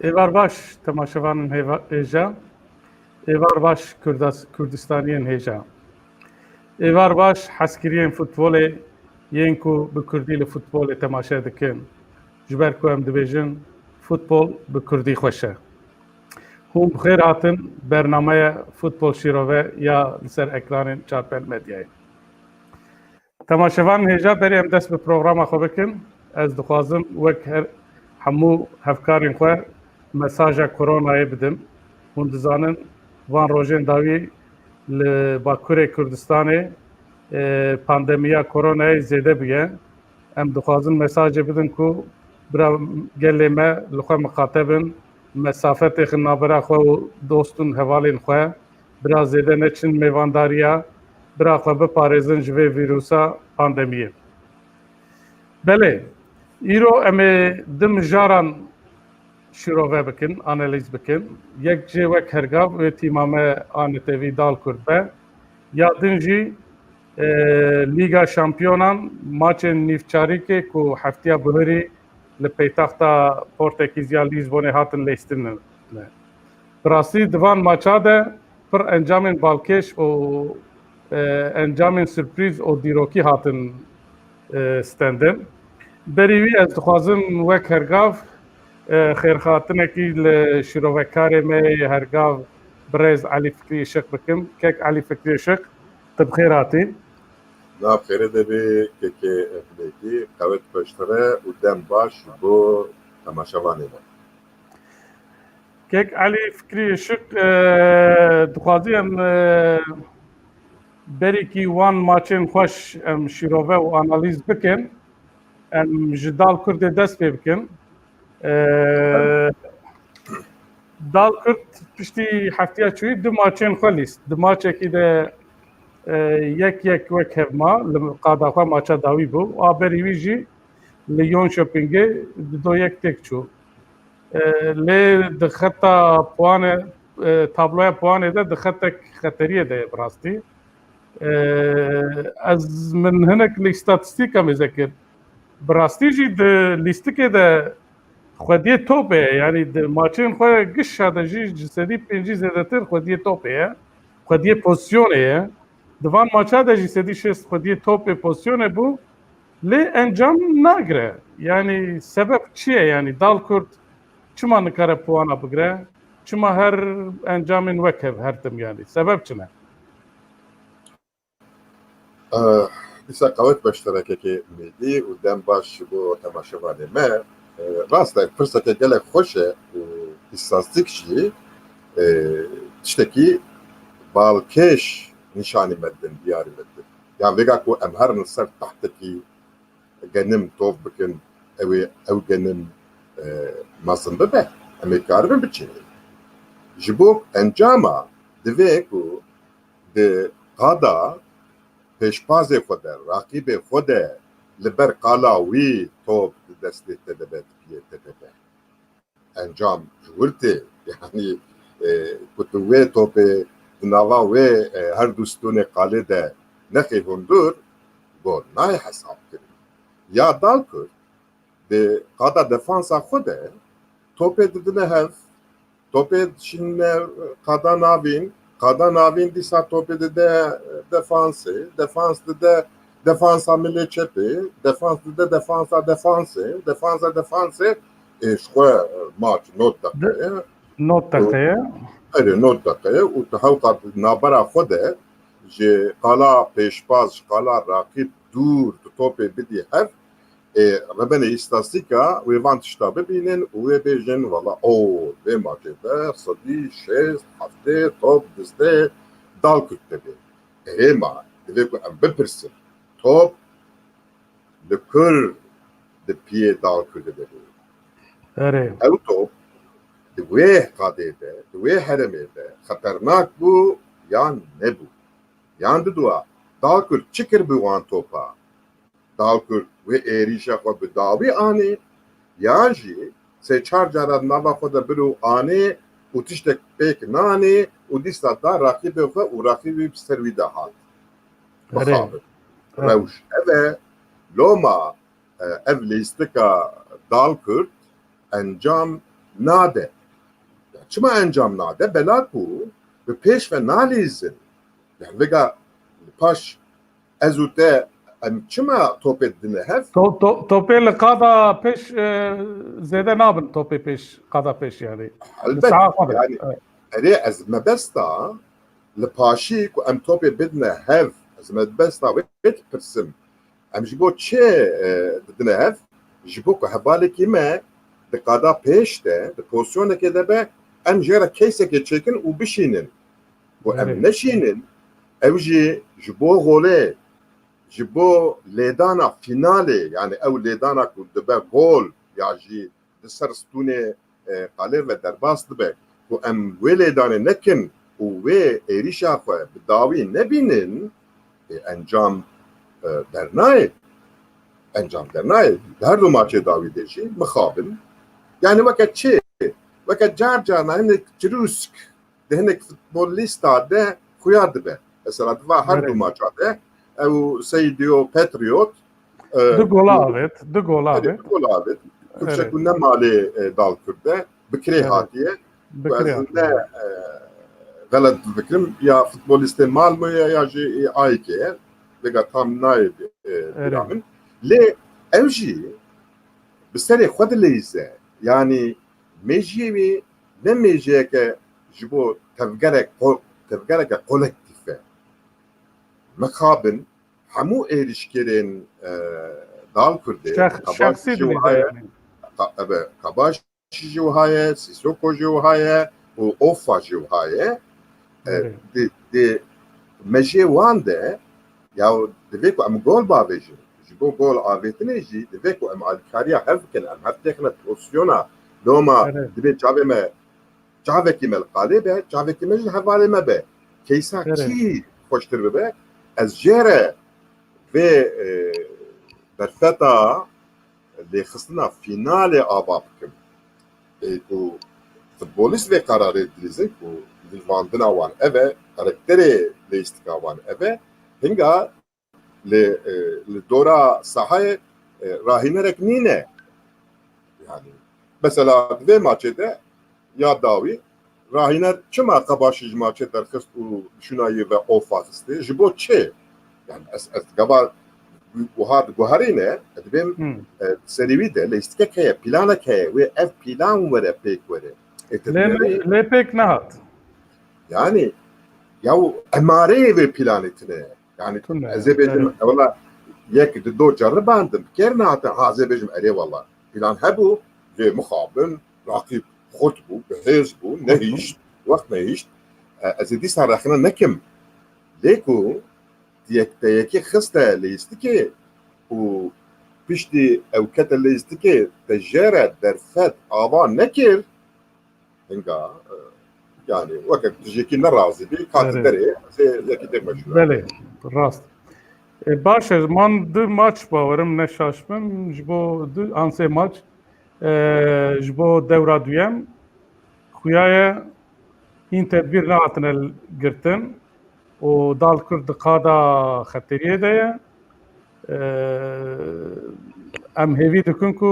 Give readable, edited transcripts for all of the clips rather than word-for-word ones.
Êvar baş temaşevanên hêja, êvar baş Kurdistaniyên hêja. Êvar baş hezkiriyên futbolê yên ku bi Kurdî li futbolê temaşe dikin. Ji ber ku em dibêjin futbol bi Kurdî xweş e. Hûn bi xêr hatin bernameya Futbol Şîrove ya li ser ekranên Çarpel Medyayê. Temaşevanên hêja berê em dest bi programa xwe bikin. Ez dixwazim wek hemû hevkarên xwe mesaja koronayê bidim. Hûn dizanin van rojên dawî li Bakurê Kurdistanê pandemiya koronayê zêde bûye. Em dixwazin mesajê bidin ku bira gelê me li xwe miqatebin, mesafetê xin navbera xwe û dostên hevalên xwe, bira zêde neçin mêvandariya, bira xwe biparêzin ji vê vîrusa pandemiyê. Belê, îro em ê di mijaran şîrove bikin, analîz bikin. Yek jê wek hergav wê tîma me ANTV Dalkurd be. Ya din jî Liga Şampiyonan maçên nîvçarîkê ku heftiya bihirî li pêtaxta Portekîziya Lîzbonê hatin lêstin ne. Bi rastî di van maça de pir encamên balkêş û encamên sürprîz û dîrokî hatin stendin. Berî wî ez dixwazim wek hergav xêrxatinekî li şîrovekarê me hergav Birêz Elî Fikrî Işık bikim. Kek Elî Fikrî Işık, tu bi xêr hatî. Navxêrê devê kekê evlêkî qewet peştere û dem baş bo temaşevanê me. Kek Elî Fikrî Işık dixwazî em berekî wan maçên xweş em şîrove û analîz bikin. Em ji Dalkurdê dest pê bikin. Dalkurd piştî heftiya çûyî du maçên xwe lîst. Di maçekî de yek wek hevma li qada xwe maça dawî bû. A berî wî jî li Jönköpingê di do yek têk çû. Lê di xeta puanê tabloya puanê de di xetek xeteriyê de ye bi rastî. Ez min hinek li statîstîka me zekir. Bi rastî jî di lîstikê de xwediyê topê ye, yanî di maçên xwe gişa de jî ji sedî pêncî zêdetir xwediyê topê ye, xwediyê pozisyonê ye. Di van maça de jî sedî şêst xwediyê topê pozisyonê bû, lê encam nagire. Yanî sebeb çi ye? Yanî Dalkurd çima nikare puana bigire? Çima her encamên wek hev her tim yanî? Sebeb çi ne? Dîsa qewet peşterekekê mêdî û dem baş bo temaşevanê me. Rast e fırsatê gelek xweş e û îstatîk jî tiştekî balkêş nîşanî me din, diyarî me din. Yan vêga ku em herin ser tehtekî genim tov bikin, ew genim mezin bibe, em ê karibin biçînin. Ji bo encama divê ku di qada pêşbazê xwe de, raqîbê xwe de li ber qala wî top di destê te de be tipiyê te de be. Encam ji wir tê, yanî ku tu wê topê di nava wê her du stûnê qalê de nexê hundir, bo nayê hesab kirin. Ya Dalkurd di qada defansa xwe de topê didine hev, topê dişîne qada navîn, qada navîn dîsa topê dide defansê, defans dide defansa milê çepê, defans dide defansa defansê, defansa defansê ji xwe maç 9 deqeyê. 9 deqeyê? Erê 9 deqeyê û tu hewqa navbera xwe de ji qala pêşbaz, ji qala raqîb dûr tu topê bidî hev, rebenê îstatîka wê van tişta bibînin û wê bêjin wala vê maçê de sedî şêst heftê top distê Dalkurd dibê. Hêma divê ku em bipirsin top li kur di piyê Dalkurdê de bû. Erê. Ew top di wê qadê de, di wê heremê de xeternak bû yan nebû. Yan diduwa Dalkurd çi kir bi wan topa? Dalkurd wê êrîşa xwe bi dawî anî, yan jî sê çar cara nava xwe de bir û anî û tiştek pêk nanî û dîsta da raqîbê xwe û raqîbê ser wî de hat. Bixabin. Rewş ev e loma ev lîstika Dalkurd encam nade. çima encam nade bela ku ve peş ve nalizin yani vega paş ezute em çima topedine hev Topê li qada pêş zêde nabin topê pêş qada pêş yani. elbet Sağa xwe de. yani erê ez mebesta li paşî ku em topê bidine hev ez mebesta wê pirsim em ji bo çê didine hev ji bo ku hevalekî me di qada pêş de di pozisyonekê de be em jê re keysekê çêkin û bişînin ku em Evet. neşînin ew jî ji bo golê ji bo lêdana finalê yani ew lêdana ku dibe gol ya jî di ser stûnê qalê ve derbas dibe ku em wê lêdanê nekin û wê êrişa xwe bi dawî nebînin encam dernayê encam dernayê her du maçê dawî de jî mixabin yani weke çê weke car carna hinek cirûsk di hinek futbolîsta de xuya dibe mesela diva her du maça de ew Seydiyo Patriot Du gola avêt, du gola avêt. gol avêt Kürşek ne malê dal kurde bikirê hatiye Bikirî ne galet bikirim ya futbolîstê mal mı ya jî ayekê vega tam nayê biramın lê ew jî bi serê xwe dileyîze yani mêjiyê wê ne mêjiyeke ji bo tevgereke kolektif e mixabin hemû êrişkerên dal kurdê şahsî dilê yani. Kabaş jî wihaye Sîsoko jî wihaye û Ofa jî wihaye di mejê wan de ya divê ku em gol bavêjin ji bo gol avêtinê jî divê ku em alîkariya hev bikin em her têxine pozisyona doma divê çavê me çavekî me li qalê be çavekî me jî li hevalê me be keysa kî xweştir bibe ez jê re vê derfeta lêxistina finalê ava bikim ku futbolîst vê kararê dilîzin ku livandina wan ev e karakterê lêstika wan ev e hinga li dora sahayê rahînerek nîne yani mesela divê maçê de ya dawî rahîner çima Qabaşî ji maçê derxist û şunayê ve Ofa xistê ji bo çê yani ez gava guharîne dibêm serî de lêstikek heye planek heye wê ev plan were pêk were Lê pêk nehat. yani ya emareyê vê planê tune yani ez ê bêjim wala yek di do ceribandim ker nehatin ha ez ê bêjim erê wala plan hebû vê mixabin rakîb xurt bû bihêz bû nehîşt wext nehîşt ez ê dîsa rexine nekim lê ku yekî xiste lêstikê û piştî ew kete lêstikê te jê re derfet ava nekir hinga yani weke tijekî nerazî bî katî derê yekî tê meşhur Belê, rast. Baş e man du maç bawerim neşaşbim ji bo du an sê maç ji bo dewra duyem xuyaye hîn tedbîr nehatine girtin û dal Kurd di qada xeteriyê de ye em hêvî dikin ku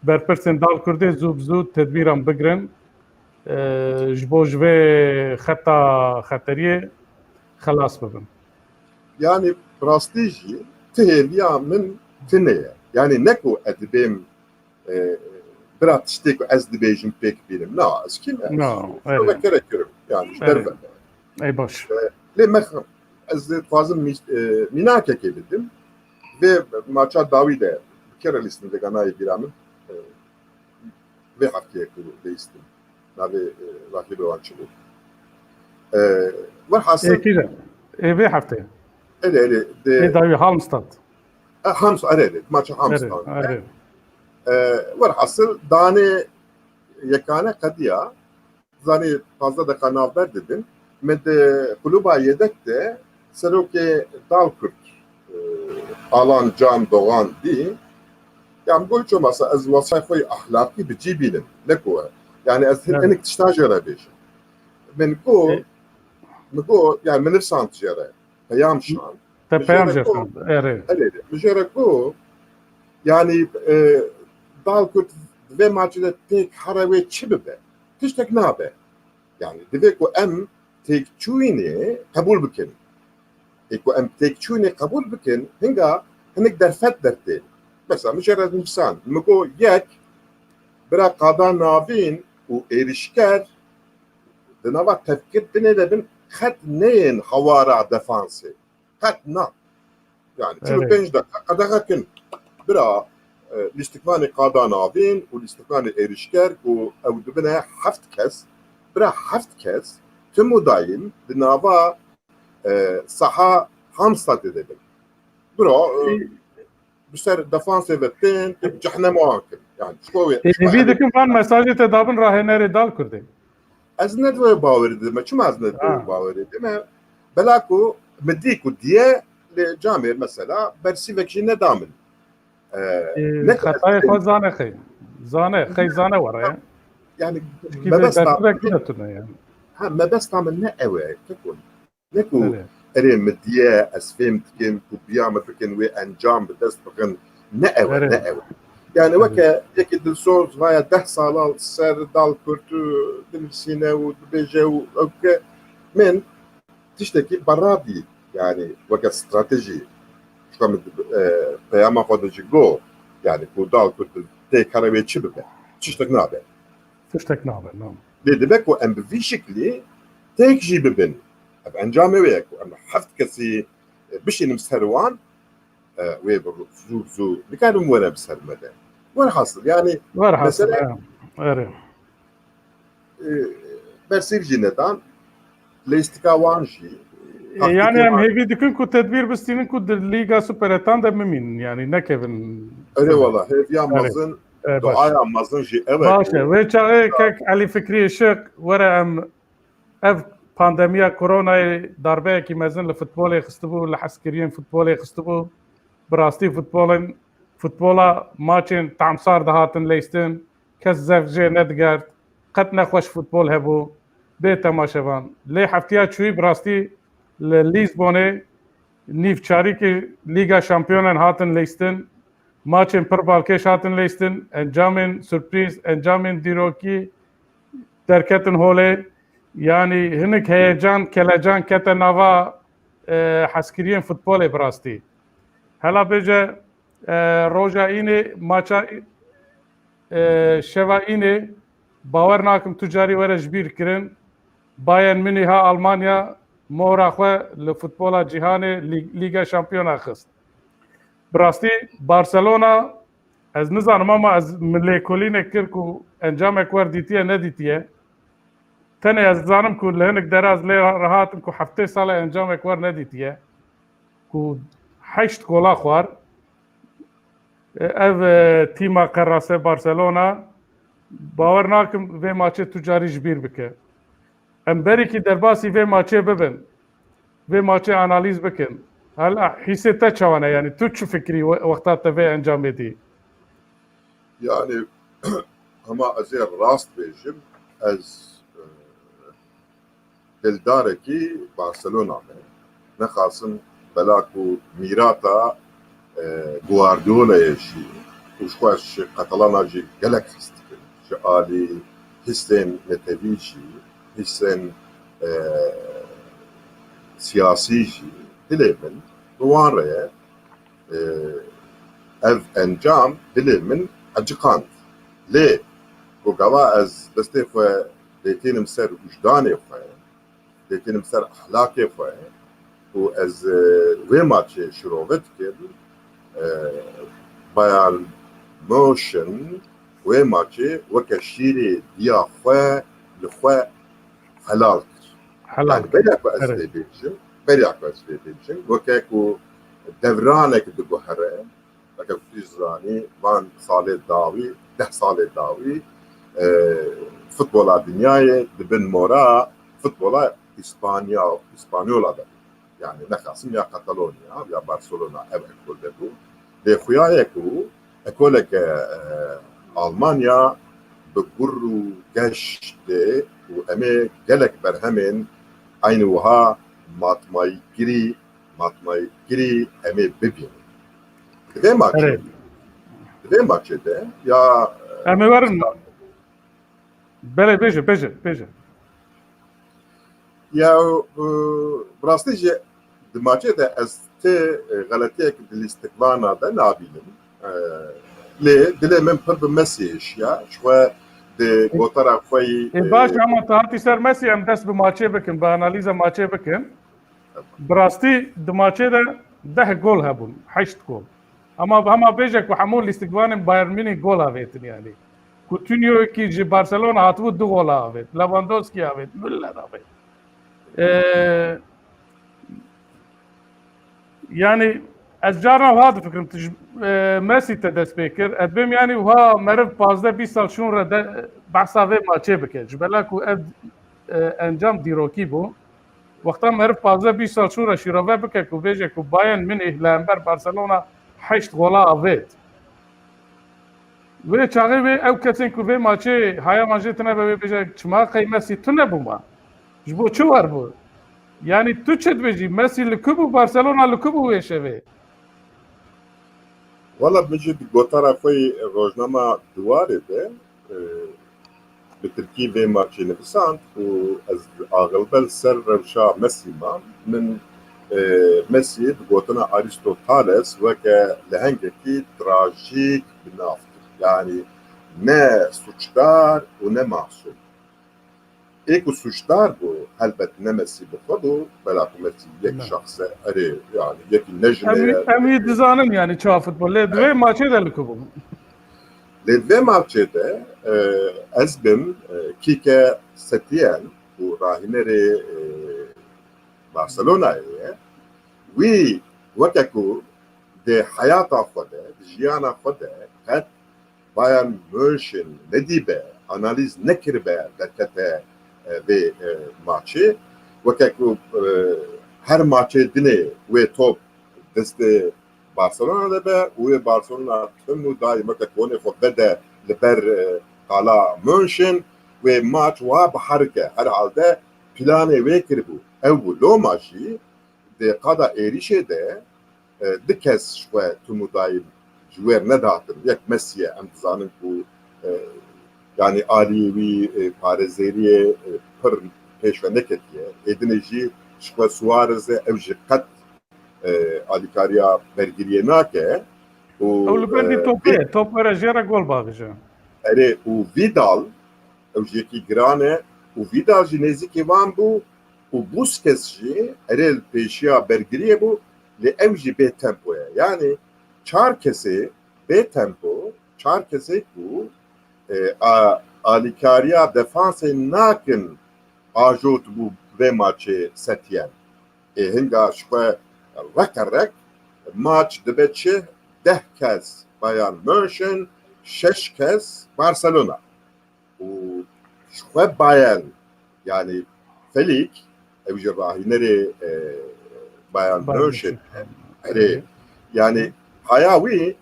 berpirsên dal Kurdê zû bi zû tedbîran bigirin ji bo ji vê xeta xeteriyê xelas bibin. yani rastî jî tihêliya min tune ye yani ne ku ez dibêm bira tiştê ku ez dibêjim pêk bînim na ez kî me vekere kirim yani ji derve Ey baş. lê me ez dixwazim mînakekê bidim vê maça dawî de kere lîstin vega nayê bîra min vê hefteyê ku lîstin navê rakîbê wan çi bû welhasil Vê hefteyê erê dawî Halmstad Hams erê maça Hamstan welhasil danê yekane qediya zanî fazla deqa navber didin min di kulûba yedek de serokê dal Kurd Alan Can Doğan dî ya min got çomasa ez wasay xwe ahlakî bi cî bînim ne ku yani ez hinek tişta jê re bêjim min got yani min nifsand jê re peyam şan te peyam jê erê min jê re got yani dal Kurd vê maçê de pêk here wê çi bibe tiştek nabe. Yani divê ku em têkçûyînê qebûl bikin. Ku em têkçûyînê qebûl bikin, hinga hinek derfet dertê. Mesela mücerred insan, migo yek bira qada navîn û êrişker di nava tevkir binê de bin xet neyên hawara defansê. Xet na. Yani çi bi 5 dakika qedexekin bira lîstikmanê qada navîn û lîstikmanê êrişker û ew dibine 7 kes, bira 7 kes timo dayîn di nava saha hamsa didin. Bira bi ser defansê ve tên cehennem akin. Yani Evî dikim van mesajê te dabin rahênerê dal Kurdê. Ez nedve bawerî dime, çima ez nedve bawerî dime? Bela ku mi dî ku diye lê camê mesela bersîvek jî nedamin. Xetayê xwe zane xey. Xey zane were ye. Yani bersîvek netune yani. Mebesta min ne ew e, tekun. Ne ku erê mi diye ez fêm dikim ku biya me bikin wê encam bi dest bikin ne ew ne ew. Yani weke yekî dilsoz vaya 10 sala ser dal kurtu dinivîsîne û dibêje û ew min tiştekî berabî yani weke stratejî şka min peyama xwe de jî got yani ku dal kurtu tê kare wê çi bibe tiştek nabe. Tiştek nabe. Lê dibe ku em bi vî şeklî têk jî bibin. Ev encamê wê ye ku em 7 kesî bişînim ser wan wê zû dikarim were bi ser me de. Velhasıl yani mesela bersîv jî nedan lê îstika wan jî yani em hêvî dikin ku tedbîr bistînin ku di Lîga Superetan de mimînin yani nekevin. Erê wala hêviya mezin duaya mezin jî ew e. Baş e. Wê çaxê kek Elî Fikrî Şık were em ev pandemiya koronayê darbeyekî mezin li futbolê xistibû, li hezkiriyên futbolê xistibû. Bi rastî futbola maçên tamsar dihatin lêstin, kes zev jê nedigert, qet nexweş futbol hebû, bê temaşevan. Lê heftiya çûyî bi rastî li Lîsbonê nîvçarîkê Lîga Şampiyonan hatin lêstin, maçên pir balkêş hatin lêstin, encamên sürprîz, encamên dîrokî derketin holê. Yani hinek heyecan, kelecan kete nava hezkiriyên futbolê bi rastî. Hela bêje roja înê maça şeva înê bawer nakim tu carî were ji bîr kirin Bayern Münîh ha Almanya mora xwe li futbola cîhanê Lîga Şampiyona xist. Bi rastî Barcelona ez nizanim ama ez min lêkolînek kir ku encamek wer dîtiye nedîtiye. Tenê ez zanim ku li hinek deraz lê rehatin ku heftê sala encamek wer nedîtiye. Ku 8 gola xwar. Ev tîma qerrase Barcelona bawer nakim vê maçê tu carî ji bîr bike. Em berekî derbasî vê maçê bibin. Vê maçê analîz bikin. Hala hîsê te çawan e yani tu çi fikrî wexta te vê encamê dî? Yani ama ez ê rast bêjim ez dildarekî Barcelona me. Nexwasim bela ku mîrata Guardiola'ya jî û ji xwe ji Catalana jî gelek his dikin. Ji alî hissên netewî jî, hissên siyasî jî dilê min bi wan re ye ev encam dilê min eciqand. Lê ku gava ez destê xwe lêtînim ser wijdanê xwe, lêtînim ser ahlakê xwe û ez wê maçê şirovê dikim Bayern München wê maçê weke şîrê diya xwe li xwe helal kir. Yani berya ku ez vê bêjim, weke ku devranek diguhere, weke ku tu zanî van salê dawî, 10 salê dawî futbola dünyayê dibin mora futbola İspanyola da. Yani nexwasim ya Katalonya ya Barcelona ev ekol de bû. Lê xuya ku ekoleke Almanya bi gur û geştê û em ê gelek berhemên aynı wiha matmayîkirî em ê bibînin. Divê maçê de ya Em ê werin بله بیجه یا براستی جه دماچه ده از ته غلطیه که دل استقبانا ده نابینم لی دل من پر بمسیش یا شوه ده گوترا خوی باش اما تاعتی سر مسی هم دست به ماچه بکن به انالیز ماچه بکن براستی دماچه ده گل هبون 8 گل اما بیجه که همون الاستقبان بایر مینی گل هاویتن yani Coutinho ki ji Barcelona hatibû 2 gol avêt Lewandowski avêt Müller avêt yani ez carna ha difikirim Messi te dest pê kir ez bêm yani wiha meriv 15-20 sal şûn re de behsa vê maçê bike ji bela ku ev encam dîrokî bû wexta meriv 15-20 sal şûn re şîrove bike ku bêje ku Bayern Münih li hember Barcelona 8 gola avêt Vê çaxê vê ew kesên ku vê maçê hayaman jê tune be wê bêje çima qey Messi tu nebûma ji bo çi war bû yani tu çi dibêjî Messi li ku bû Barcelona li ku bû wê şevê Valla bence gotara خوی روزنامه دواره ده به ترکیه و مارچه نفسان و از آغلبل سر روشا مسی ما من مسی بگوتنا آریستوتالس و که لهنگه کی تراژیک بنافت yani ne suçlar و ne masum ایک suçlar bu elbet ne Messi bu bu bela Messi yek şahse arı yani yek necme Em dizanin yani çağ futbol le dve maçê de li ku bû Li dve maçê de ez bim kîke Setien û rahînerê Barcelonayê wî weke ku di hayata xwe de di jiyana xwe de qet Bayern München nedîbe analiz nekiribe derkete vê maçê weke ku her maçê dinê wê top destê Barcelona de be û Barcelona tüm daim weke konê xwe vede li ber qala München wê maç wa bi herike her halde planê wê kiribû ew bû Loma jî di qada êrişê de di kes xwe tüm daim ji wêr nedatin yek Messi'ye em dizanin ku yani alî wî parêzêriyê pir pêşve neketiye êdinê jî ji xwe Suarezê ew ji qet alîkariya bergiriyê nake ew li ber topê top were jêra gol bavêje erê û Vidal ew jî yekî giran e û Vidal jî nêzîkî wan bû û Busquets jî erê li pêşiya bergiriyê bû lê ew jî bê tempo ye yani çar kesê bê tempo çar kesê ku alîkariya defansê nakin ajot bû vê maçê Setien hinga ji xwe rekerek maç dibe çi 10 kes Bayern München 6 kes Barcelona û ji xwe Bayern yani Felîk ew ji rahînerê Bayern München erê yani haya wî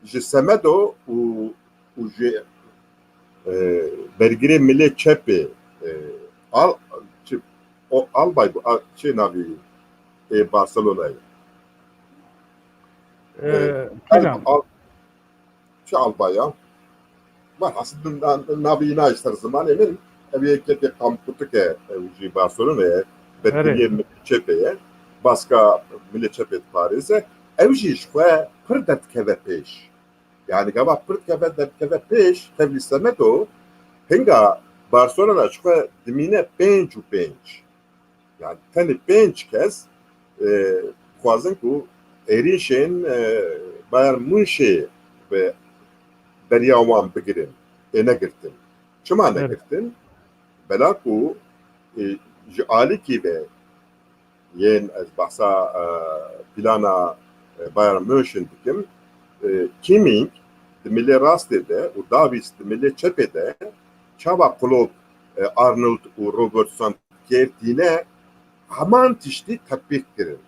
ji Semedo û ji bergirê milê çepê Albay çê navî Barcelona'yê çi Albaya var aslında navî naîster zimanê min ew yekê kamputike ew jî Barcelona'yê bergirê milê çepê baska milê çepê Parîzê ew jî ji xwe pir derdikeve pêş yani gava pir derdikeve pêş tevlî Semedo hinga Barcelona ji xwe dimîne 5 û 5 yani tenê 5 kes dixwazin ku êrişên Bayern Münchê ve beriya wan bigirin negirtin çima negirtin bela ku ji alîkî ve yên ez behsa plana Bayern München dikim Kimmich di milê rastê de û Davies di milê çepê de çawa Klopp Arnold û Robertson kêrtîne heman tiştî tetbîk kirin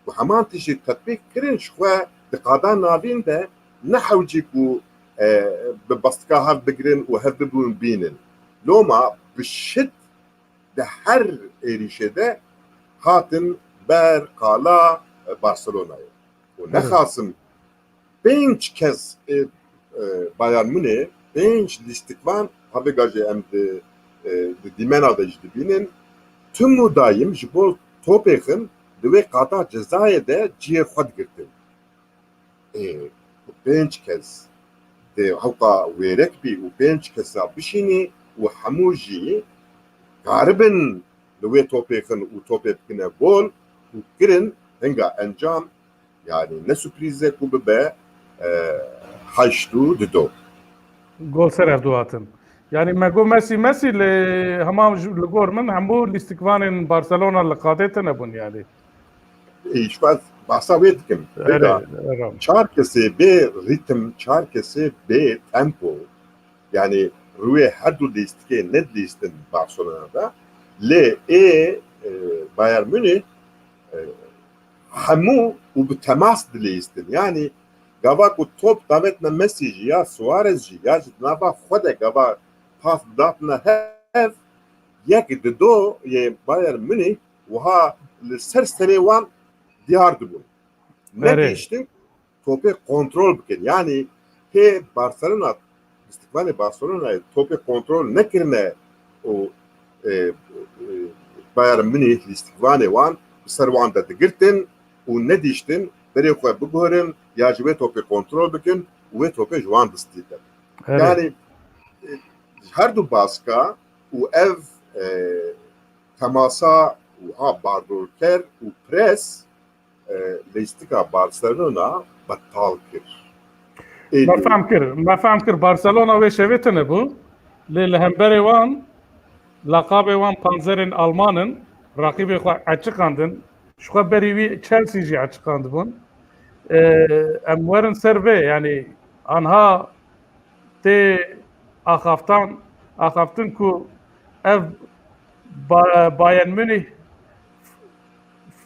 û heman tiştî tetbîk kirin ji xwe di qada navîn de ne hewcî ku bi bastka hev bigirin û hev bibûn bînin Loma bi şit di her êrişê de hatin ber qala Barcelona'yê û nexasim 5 kez Bayern Münih 5 lîstikvan havê gajê em di dimena da binin tüm daim ji bo topexin ve qata cezayê de ciyê xwe digirtin. Pênc kes de hewqa wêrek bî û pênc kesa bişînî û hemû jî karibin li wê topexin û topê bikine gol û kirin hinga encam yani ne sürprize ku bibe heşt û dido. Gol ser ev duhatin. Yani me got Messi li hema li gor min hemû lîstikvanên Barcelona li qadê te nebûn yani. Ich weiß, bahsa wê dikim. Çar kesê bê ritm, çar kesê bê tempo yani rûyê her du lîstikê ne lîstin Barcelona'da lê Bayern Münih hemû û bi temas dilîstin. Yani gava ku top davetne Messi jî ya Suarez jî ya ji nava xwe de gava pas datne hev yek dido yê Bayern Münih wiha li ser serê wan diyar dibûn. Ne değiştin? Topê kontrol bikin. Yani Barcelona istikbalê Barcelona'yê topê kontrol nekirine û Bayern Münih istikbalê wan bi ser wan de digirtin û ne dîştin berê xwe biguherin ya ji wê topê kontrol bikin û wê topê ji wan bistîtin. Yani her du baska û ev temasa û bardorker û pres listika Barcelona betal kir. Me fehm kir Barcelona wê şevê tune bû lê li hemberê wan laqabê wan panzerên Almanin raqîbê xwe eçiqandin ji xwe berî wî Chelsea jî eçiqandibûn. Em werin ser vê yani anha tê axaftin ku ev Bayern Münih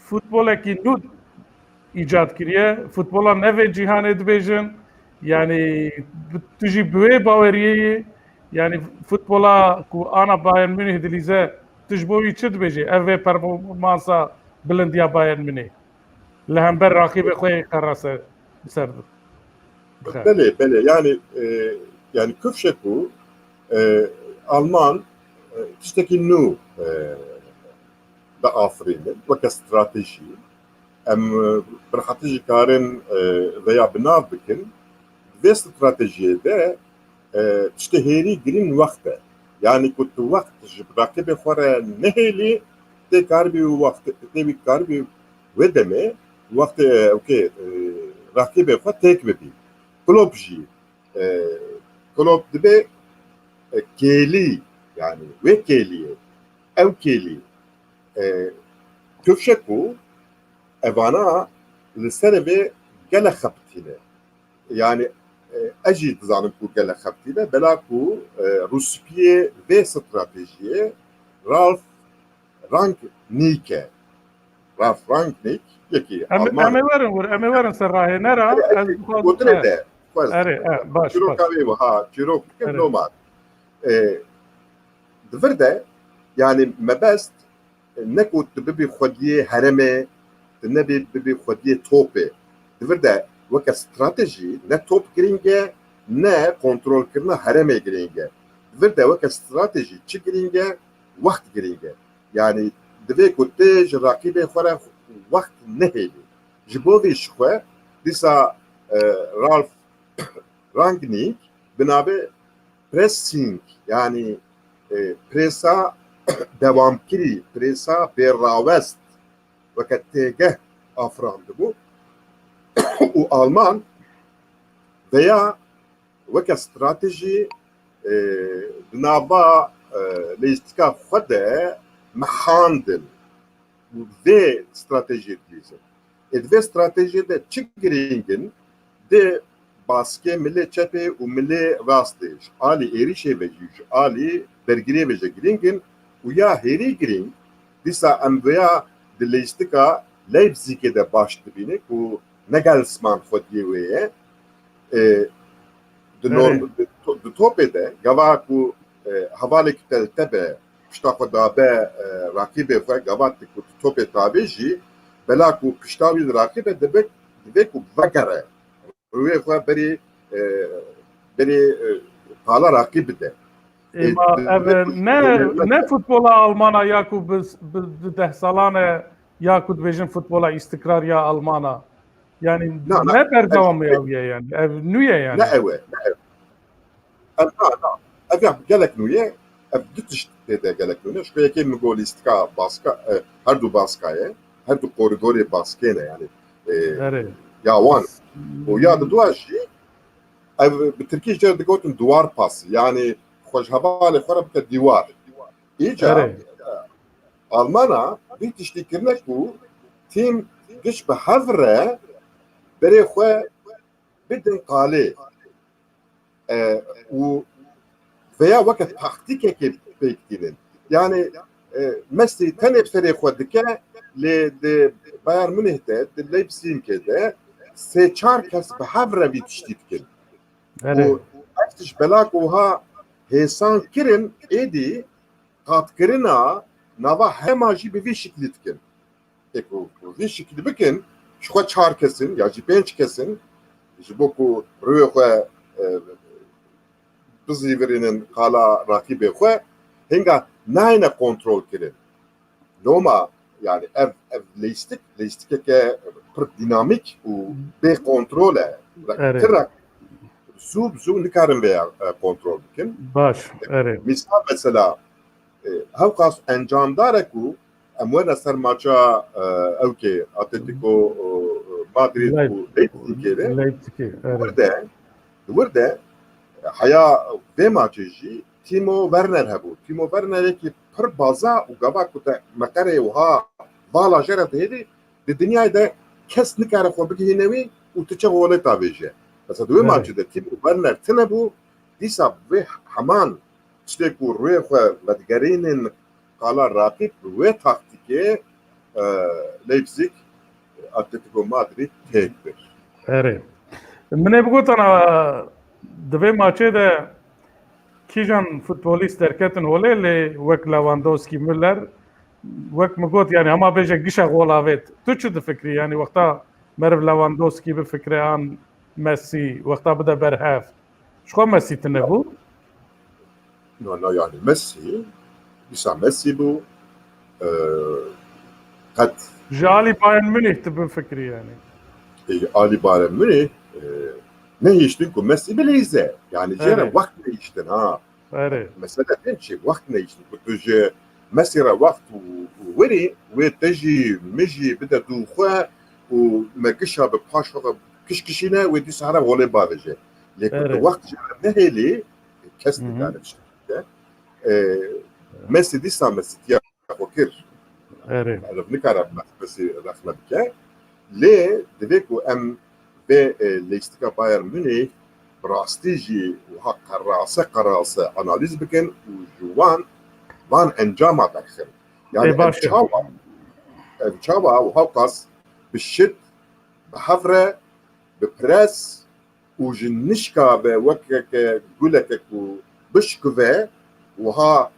futbolekî nû icat kiriye, futbola nevê cîhanê dibêjin yani tu jî bi wê baweriyê yani futbola ku ana Bayern Münih dilîze tu ji bo wî çi dibêjî ev vê performansa bilindiya Bayern Münih li hember raqîbê xwe qera ser Belê yani kufşeku Alman tiştekî nû da afirînin weke stratejî em bir hatî jî karin veya binav bikin vê stratejiyê de tiştê hêrî girîn wext e. Yani ku tu wext ji raqîbê xwe re nehêlî tê karibî wê karibî wê demê wextê raqîbê xwe têk bibî. Klopp jî Klopp dibe kêlî yani wê kêliyê ew kêlî kufşeku evana li serê vê gelek xebitîne. Yani ez jî dizanim ku gelek xebitîne bela ku Rûspiyê vê stratejiyê Ralf Rangnick e. Ralf Rangnick yekî Alman. Em ê werin ser rahê nera gotinê de baş çîrokavê wiha çîrok bikin nomar. Divir de yani mebest ne ku tu bibî xwediyê heremê tu nebî bibî xwediyê topê. Divir de weke stratejî ne top girîng e ne kontrolkirina heremê girîng e. Divir de weke stratejî çi girîng e wext girîng e. Yani divê ku tê ji raqîbê xwe re wext nehêlî. Ji bo vê ji xwe dîsa Ralf Rangnick binavê pressing yani presa devamkirî, presa bêrawest weke têgeh afirandibû û Alman veya weke stratejî di nava lîstika xwe de mehandin û vê stratejiyê dilîzin. Vê stratejiyê de çi girîngin de baskê milê çepê û milê rastê ji alî êrişê ve jî ji alî bergirê ve jî girîngin û ya hêrî girîng dîsa em veya di lîstika Leipzigê de baş dibîne ku Nagelsmann xwediyê wê ye di topê de gava ku hevalekî te tebe pişta xwe dabe raqîbê xwe gava ku topê tabê jî bela ku pişta wî raqîbê dibe ku vegere wê xwe berê pala raqîb bide. ne futbola Almana Yakub bi 10 salane Yakub bejin futbola istikrar ya Almana. Yani ne berdewamı ya yani. Ev nüye yani. Ne ewe. Ev ya gelek nüye. Ev dütüş de gelek nüye. Şu yekê min gol istika baska her du baskaye. Her du koridorê baskêne yani. Ya wan. O ya da duwa jî ev bi Tirkî digotin duvar pas. Yani xweşhevalê xwe re bike dîwar. Îca Almana bir tiştîkirine ku tîm giş bi hev re berê xwe bidin qalê û veya weke taktîkekê pêkînin. Yani Messi tenê serê xwe dike lê di Bayern Münih de di Leipzigê de sê çar kes bi hev re vî tiştî dikin. û ev tiş bela wiha hêsan kirin êdî qatkirina nava hema jî bi vî şiklî dikin. Vî şiklî bikin ji xwe çar kesin ya jî pênc kesin ji bo ku rûyê xwe bizîvirînin qala rakîbê xwe hinga nayne kontrol kirin. Loma yani ev lêstikeke pir dînamîk û bê kontrol e. Tirak zû nikarin vê kontrol bikin. Baş. Misal mesela hewqas encamdarek û em wene ser maça ewkê Atletico Madrid û Leipzigê de wir de heya vê maçê jî Timo Werner hebû. Timo Wernerekî pir baza û gava ku te meqerê wiha vala jê re dihêdî di dinyayê de kes nikare xwe bigihîne wî û tu çi golê avêje. Mesela wê maçê de Timo Werner tune bû dîsa vê heman tiştê ku rûyê xwe vedigerînin qala rakîb wê taktîkê Leipzig Atletico Madrid têk bir. Min ê bigotana di vê maçê de kîjan futbolîst derketin holê lê wek Lewandowski Müller wek min got yani hema bêje gişa gol avêt. Tu çi difikrî yani wexta meriv Lewandowski bifikre an Messi wexta bide berhev. Ji xwe Messi tune bû? No yani Messi dîsa Messi bû qet Ji alî Bayern Münih tu bifikrî yani. Ali Bayern Münih ne iştin ku Messi bileyze. Yani jere vakt ne iştin ha. Mesela şey vakt ne iştin ku tuje Messi ra vakt weri ve teji meji bide du xwe û me kişa bi paş kişkişine ve disara voley baveje. Lê vakt ne hêlî kes dikare işte. Messi dîsa Messi tiya xwekir. Nikare Messi rexne bike. Lê divê ku em vê lêstika Bayern Münih rastî jî wiha qerase analîz bikin û ji van encama derxin. Yani ev çawa wiha qas bi şit bi hev re bi pres û ji nişka ve wekeke guleke ku bişkive wiha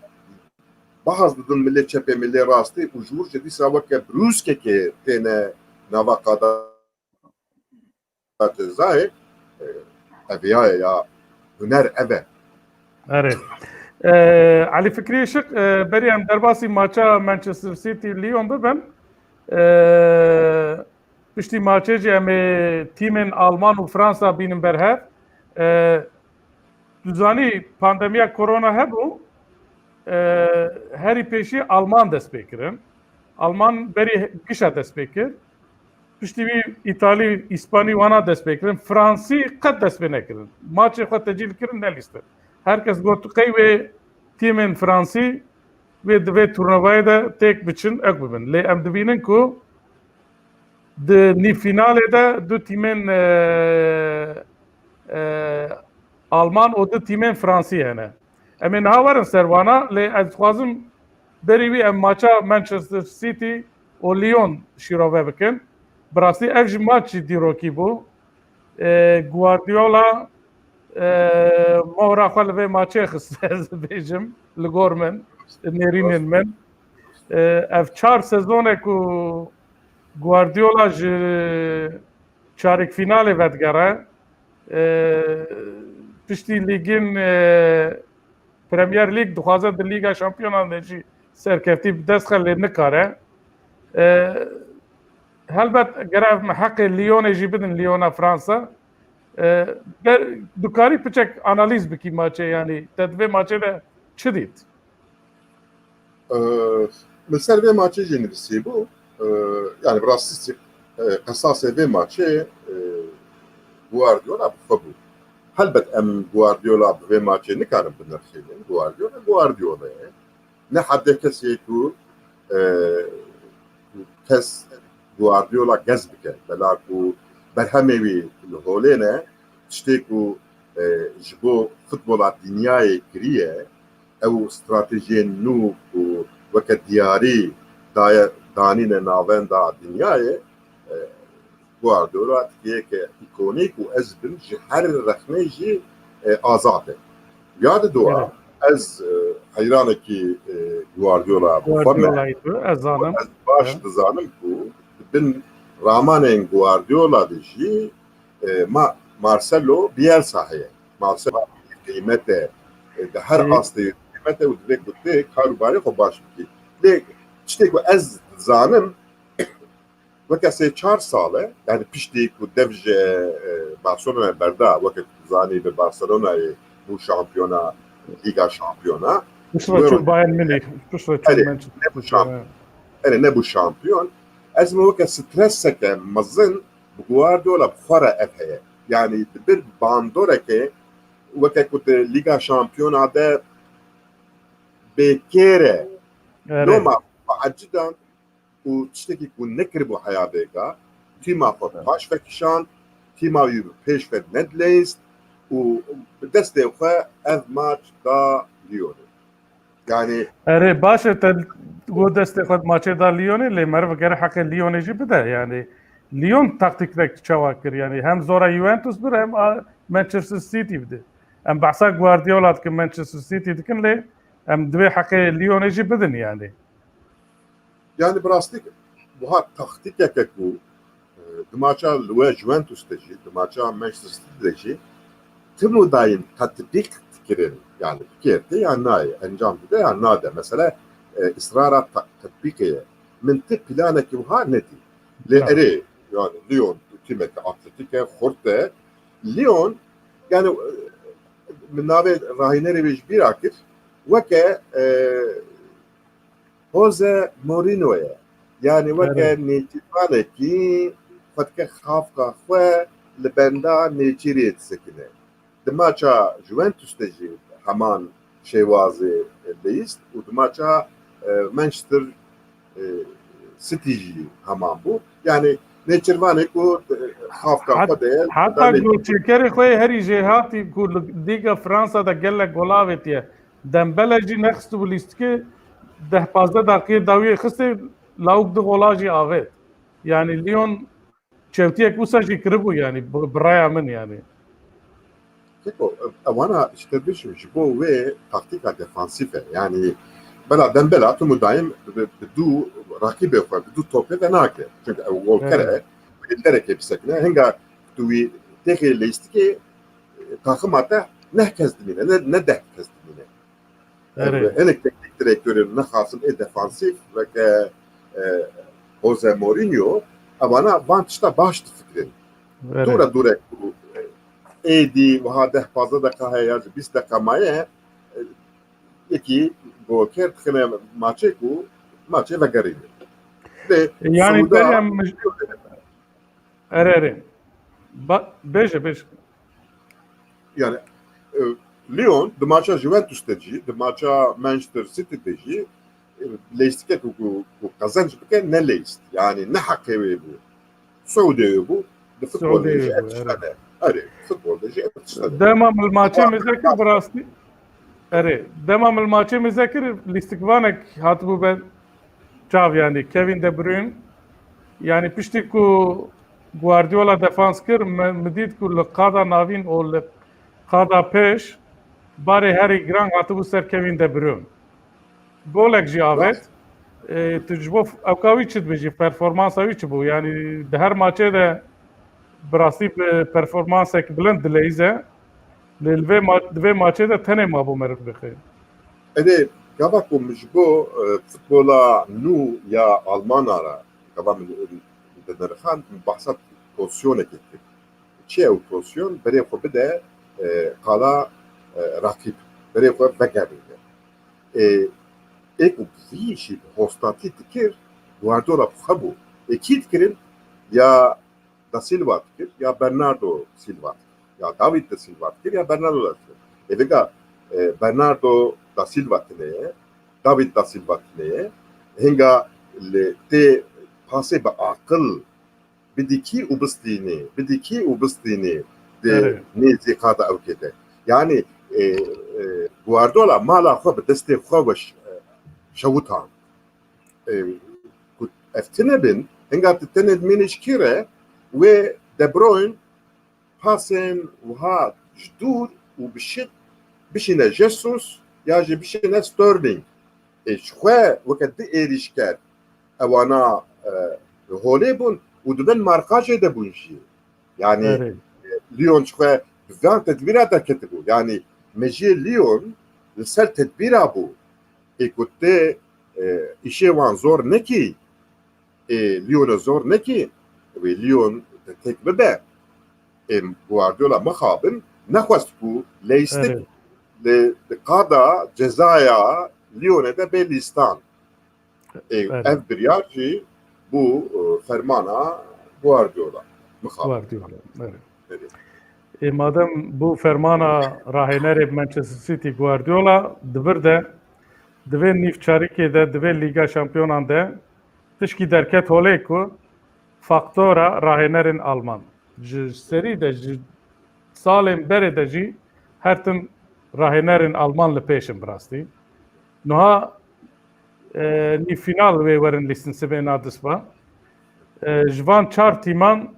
bahaz didin milê çepê milê rastî û ji wir ji dîsa weke brûskekê têne nava qada zahir eviya ya hüner eve. Ali Fikri Işık beri em derbasî maça Manchester City Lyon bibin. Piştî maçê jî em ê tîmên Alman û Fransa bînin berhev. Tu zanî pandemiya korona hebû herî pêşî Alman dest pê kirin. Alman berî gişa dest pê kir. Piştî wî İtalî, İspanî wana dest pê kirin. Fransî qet dest pê nekirin. Maçê xwe tecîl kirin nelîstin. Herkes got qey wê tîmên Fransî wê di vê turnuvayê de têk biçin ek bibin. Lê em dibînin ku di nîvfînalê de du tîmên Alman û du tîmên Fransî hene. Em ê niha werin ser wana lê ez dixwazim berî wî em maça Manchester City û Lyon şîrove bikin. Bi rastî ev jî maç jî dîrokî bû. Guardiola mohra xwe li vê maçê xist ez dibêjim li gor min, nêrînên min. Ev çar sezonek û Guardiola ji çarêkfînalê vedigere. Piştî lîgin Premier Lig dixwaze di Lîga Şampiyonan de jî serkeftî bi dest xelê nikare. Helbet gere ev heqê Lyonê jî bidin Lyona Fransa. Dukarî piçek analîz bikî maçê yanî te divê maçê de çi dît? Mesela ve maçı jenirisi bu. Yani biraz esas ve maçı Guardiola bu. Elbet em Guardiola ve maçı ne kadar binler Guardiola. Ne hadde kesiye ku kes Guardiola gez bike. Bela ku berhemevi holene işte ku jibo futbola dünyaya kiriye ev stratejiyen nû ku veket diyarî danîne navenda dünyaya Guardiola tiyeke ikonik û ez bin ji her rexnê jî azad e. Yad dua ez heyranekî Guardiola ez zanim. Ez baş dizanim ku bin ramanên Guardiola de jî Marcelo Bielsa heye. Marcelo kıymete de her astê kıymete û divê gotê karûbarê xwe baş bikî. Lê tiştê ku ez dizanim weke sê 4 sale yani piştî ku dev ji Barcelona berda weke zanî bi Barcelonayê bu şampiyona Liga şampiyona Piştre Bayern Münih, piştre Manchester. Ne bu şampiyon ez mi weke streseke mezin Guardiola xwara ev heye. Yani bir bandoreke weke ku Liga şampiyona de bêkêre Roma acıdan û tiştekî ku nekir bu hayabêga tîma xwe paş vekişan tîma wî pêş ve nedlêst û bi destê xwe ev maç da Lyonê. Yani Erê baş e te got destê xwe maçê da Lyonê lê meriv gere heqê Lyonê jî bide yani Lyon taktikrek çawa kir yani hem zora Juventus bir hem Manchester City bide. Em behsa Guardiola dikin Manchester City dikin lê em divê heqê Lyonê jî bidin yani. Yani birastik buha taktikeke ku di maça we Juventus de jî di maça Manchester City de jî timu dayîn tatbîk dikirin yani fikirde ya nayê encam bide ya nade mesela ısrara tatbîkeye min ti planekî wiha nedî lê erê yani Lyon timeke atletike xorte Lyon yani min navê rahînerê wê ji bîra kir weke Jose Mourinho'ya yani weke nêçîrvanekî xwedike xafka xwe li benda nêçîrê disekine. Di maça Juventus de jî heman şêwazê lîst û di maça Manchester City jî heman bû. Yani nêçîrvanê ku xafka xwe de Heta golçêkerê xwe herî jê hatî ku li Lîga Fransa de gelek golavê tiye. Dembele jî nexistibû lîstikê 10-15 dakikayê dawiyê xistê lawik di gola jî avêt. Yani Lyon çewtiyek wisa jî kiribû yani bi raya min yani. Kiko ewana işte düşün ji bo wê taktika defansif e yani bela Dembele tu müdahim du rakibê xwe du topê ve nake. Çünkü ew gol kere derekê bisekine henga tu wî texê lîstikê takıma te neh kes dimîne ne deh kes dimîne. Hinek teknik direktörün ne xasım defansif ve Jose Mourinho ewana van tişta baş fikrin. Dura durek êdî wiha 10-15 dakika heye 20 dakika maye yekî golker dixine maçê ku maçê vegerîne. Yani berem erê bêje yani Lyon di maça Juventus de jî di maça Manchester City de jî lêstike ku kazanç bike ne lêst yani ne heqê wê bû Suudiyê bû di futbolê jî ev tiştane erê futbolê jî ev tiştane dema mil maçê mezekir bi rastî erê dema mil maçê mezekir lîstikvanek hatibû be çav yani Kevin De Bruyne yani piştî ku Guardiola defans kir min dît ku li qada navîn û li qada pêş barê herî giran hatibû ser Kevin De Bruyne. Golek jî avêt. Tu ji bo ewka wî çi dibêjî performansa wî çi bû yani di her maçê de bi rastî performansek bilind dileyîze lê li vê maçê de tenê mabû meriv bixê. Ede gava ku mijbo futbola nû ya Almanara gava min derxan bahsat pozisyona kettik. Çi ew pozisyon berê xwe bide qala rakip berê xwe vegerîne. Ek û vî jî hostatî dikir Guardiola xebû. Kî dikirin ya Da Silva dikir ya Bernardo Silva ya David da Silva dikir ya Bernardo da dikir. Vega Bernardo da Silva tineye David da Silva tineye hinga li te pase be akıl bidiki û bistînê de nêzî qada ew kete. Yani Guardiola mala xwe bi destê xwe şewutan. Ev tinebin hinga tined mêneşkîre ve De Bruyne pasên wiha ji dûr û bişit bişîne Jesus ya jî bişîne Sterling. Ji xwe weke di êrîşker ewana holê bûn û dibin markajê de bûn jî. Yani Lyon ji xwe bi van tedbîra de ketibû. Yani me jê Lyon li ser tedbîra bû. Ku te îşê wan zor nekî Lyon'a zor nekî ve Lyon tek bibe. Guardiola mixabin nexwest ku lêstik li qada cezaya Lyon'e de bê lîstan. Ev biryar jî bu fermana Guardiola mixabin. Madem bu fermana rahênerê Manchester City Guardiola dibir de divê nîvçarîkê de divê Lîga Şampiyonan de tişkî derket holê ku faktora rahênerên Alman. Ji serî de ji salên berê de jî her tim rahênerên Alman li pêşin bi rastî. Niha nîvfînal wê werin lîstinsibê dispa. Ji van çar tîman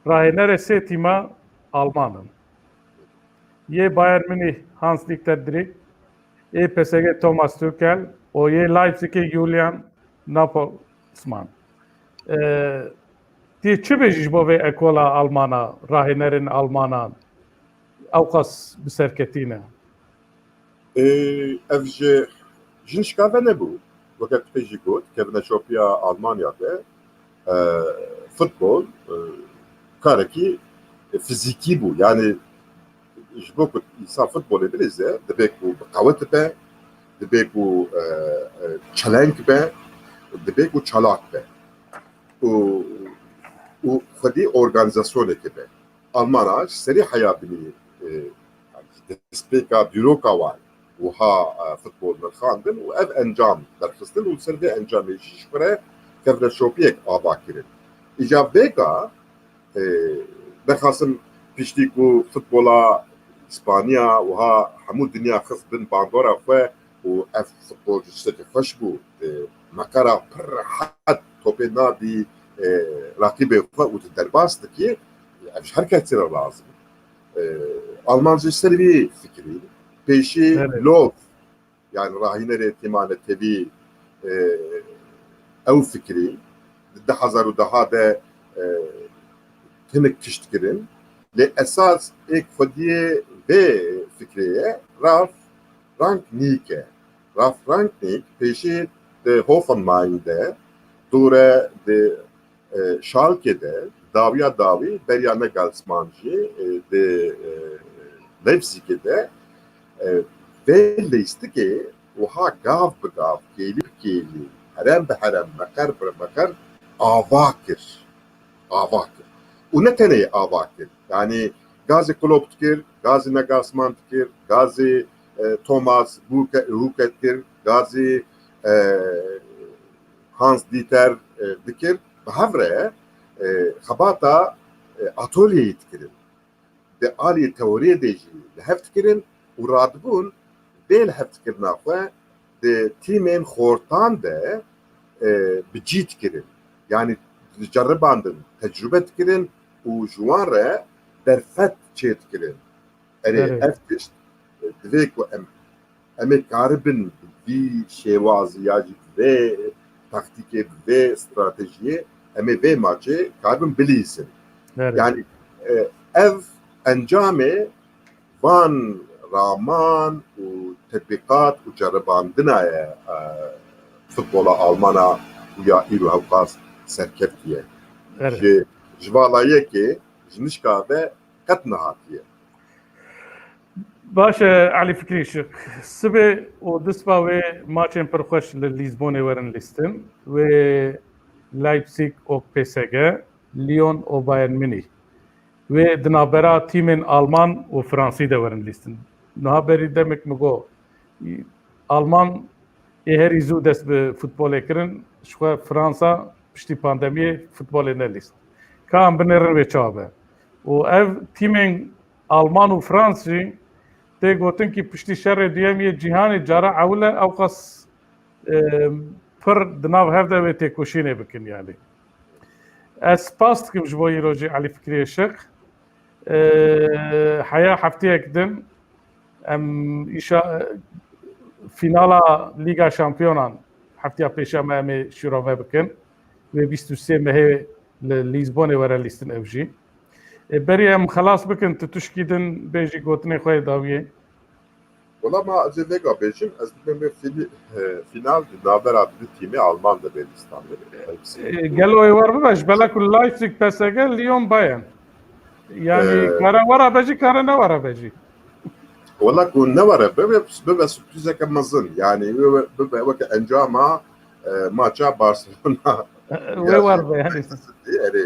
rahênerê sê tîma Almanin. Yê Bayern Münih Hans-Dieter Dietrich, yê PSG Thomas Tuchel û yê Leipzigê Julian Nagelsmann. Tê çi bêjî ji bo vê ekola Almana, rahênerên Almanan ew qas bi serketîne? Ev ji jinşka ve nebû. Weke tu pê jî got kevine şopiya Almanya de futbol karekî fizîkî bû. Yani ji bo ku însan futbolê bilîze dibe ku bi qewet be, dibe ku çelenk be, dibe ku çalak be. û xwedî organizasyonekê be. Almana ji serî heya binî destpêka dîroka wan wiha futbol nirxandin û ev encam derxistin û ser vê encamê jî ji xwe re kevreşopiyek ava kirin. Îja vêga dixwasim piştî ku futbola İspanya wiha hemû dinya xist bin bandora xwe û ev futbol ji tiştekî xweş bû mekara pir rehat topê nadî rakibê xwe û tu derbas dikî ev ji her kesî re lazim. Alman ji ser vî fikirî pêşî lov yani rahînerê tîmane tevî ew fikirî di 2010 de hinek tişt kirin lê esas êk xwediyê vê fikrê Ralf Rangnick e. Ralf Rangnick pêşî di Hoffenheim de dûre di Schalke'de dawiya dawî beriya Nagelsmann jî di Leipzig'de vê lîstikê wiha gav bi gav kêlî bi kêlî herem bi herem meqer bi meqer ava kir. û ne tenê ava kir. Yani gazê Klopp dikir, gazê Nagelsmann dikir, gazê Thomas Tuchel kir, gazê Hans-Dieter dikir. Bi hev re xebata atölyeyê dikirin. Di aliyê teoriyê de jî li hev dikirin û radibûn bê li hev dikirina xwe di tîmên xortan de bi cî dikirin. Yani ceribandin, tecrübe dikirin û ji wan re derfet çê dikirin. Ev tişt divê ku em ê karibin vî şêwazî ya jî vê taktîkê vê stratejiyê em ê vê maçê karibin bilîzin. Yani ev encamê van رامان و تطبیقات و جرباندنا فوتبولا آلمانا و یا ایرو هوقاس سرکفتیه جوالایه که جنشکا به قد نهاتیه باشه علی فکری شک سبه و دسپا و ماچن پرخوش للیزبون ورن لیستن و لایپزیگ و PSG لیون و بایر مونیخ و دنابرا تیمین آلمان و فرانسی de ورن لیستن نه بری demek مگو آلمان هر ایزو دست به فوتبال کرن شو فرانسا پشتی پاندمی فوتبال نلیست کام بنرن و چابه و اف تیمین آلمان و فرانسی ته گوتن کی پشتی شر دیمی جهان جارا اوله او قص پر دناو هفته و ته کوشینه بکن یعنی اسپاست که جوی روجی علی فکری شق حیا هفته اکدن ام ایشا فینالا لیگا شامپیونان هفته پیشا ما شروع بکن و 23 مه لیزبون ورا لیستن افجی بریم خلاص بکن تشکیدن بیجی گوتنی خواه داویه ولی ما از لیگا بیجیم از بیم فینال نابر adlı timi Alman da Belistan'da. گلوی ور ببش بلا کل لایپزیگ PSG لیون باین yani kara var beji kara ne var beji ولی کن نواره ببه سپریزه که مزن yani ببه وقت انجام ماچا بارسلونا ve var be yani yani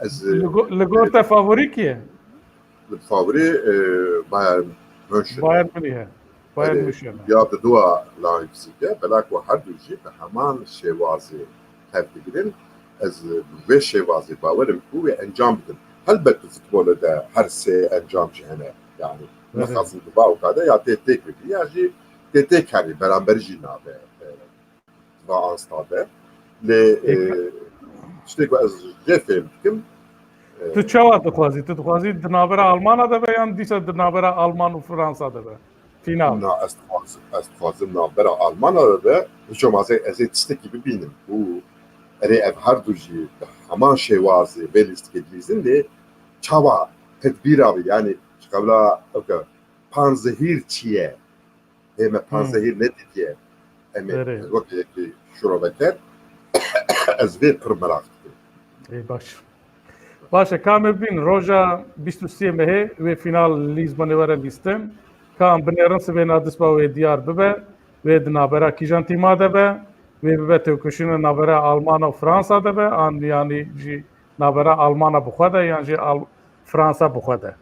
از لگورتا فاوری کیه فاوری بایر مونشن بایر منیه بایر مونشن یا دوا لایپزیگه بلاک و هر دوشی به همان شوازی تبدیلن از به شوازی باورم کوی انجام بدن البته futbolda da her şey انجام جهنه yani مثلا دوا و کاده یا tek یا جی tek کاری برابر جنابه و آنستاده ل işte از جفم کم تو چاوا تو خوازی دنابرا آلمان da be yani disa dنابرا آلمان و فرانسا da be final na استفاده نابرا آلمان da hiç olmazsa ezet gibi benim bu ev her duji hemen şevazi ve listkedizin de çava tedbir abi yani kabla panzehir çiye eme panzehir ne diye eme vakti şura beter az ve permerak باشه کام بین روزا 23 مه و فینال لیزبون ور لیستم کام بنرن سه نادس با و دیار ببه و دنابرا کیجان تیما ده به و ببه توکشین نابرا آلمان و فرانسا ده به آن یعنی جی نابرا آلمان بخوده یعنی جی فرانسا بخوده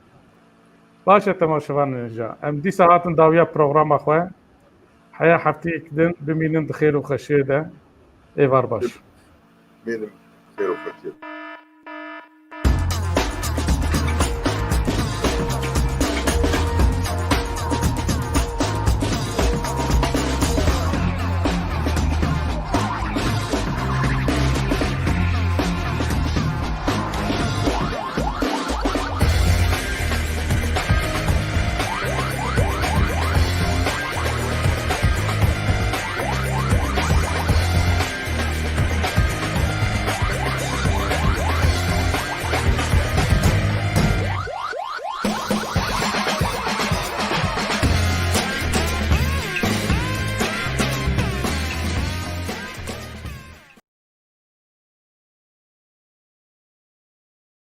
باشه تماشاوان نجا ام دی ساعتن داویا پروگرام اخوه حیا هفته کدن بمینن خیر و خشیده ایوار باش benim خیر و خیر